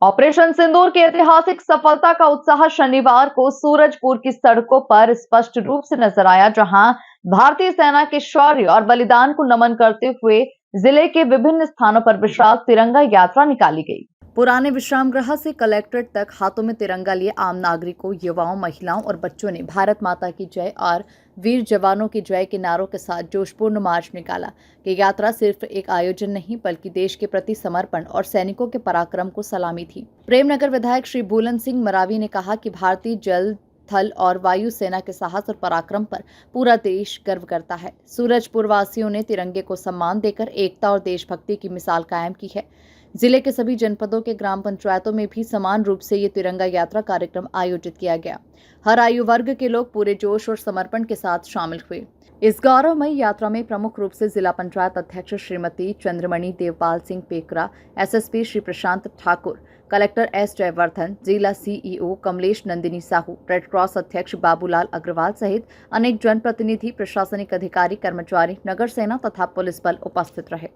Operation सिंदूर की ऐतिहासिक सफलता का उत्साह शनिवार को सूरजपुर की सड़कों पर स्पष्ट रूप से नजर आया, जहां भारतीय सेना के शौर्य और बलिदान को नमन करते हुए जिले के विभिन्न स्थानों पर विशाल तिरंगा यात्रा निकाली गई। पुराने विश्राम गृह से कलेक्ट्रेट तक हाथों में तिरंगा लिए आम नागरिकों, युवाओं, महिलाओं और बच्चों ने भारत माता की जय और वीर जवानों की जय के नारों के साथ जोशपूर्ण मार्च निकाला। ये यात्रा सिर्फ एक आयोजन नहीं बल्कि देश के प्रति समर्पण और सैनिकों के पराक्रम को सलामी थी। प्रेमनगर विधायक श्री बुलन सिंह मरावी ने कहा कि भारतीय जल, थल और वायु सेना के साहस और पराक्रम पर पूरा देश गर्व करता है। सूरजपुर वासियों ने तिरंगे को सम्मान देकर एकता और देशभक्ति की मिसाल कायम की है। जिले के सभी जनपदों के ग्राम पंचायतों में भी समान रूप से ये तिरंगा यात्रा कार्यक्रम आयोजित किया गया। हर आयु वर्ग के लोग पूरे जोश और समर्पण के साथ शामिल हुए। इस गौरवमयी यात्रा में प्रमुख रूप से जिला पंचायत अध्यक्ष Shrimati Chandramani Devpal Singh पेकरा, SSP Shri Prashant Thakur, collector S Jaivardhan, जिला CEO Kamlesh Nandini Sahu, red cross अध्यक्ष बाबूलाल अग्रवाल सहित अनेक जनप्रतिनिधि, प्रशासनिक अधिकारी, कर्मचारी, नगर सेना तथा पुलिस बल उपस्थित रहे।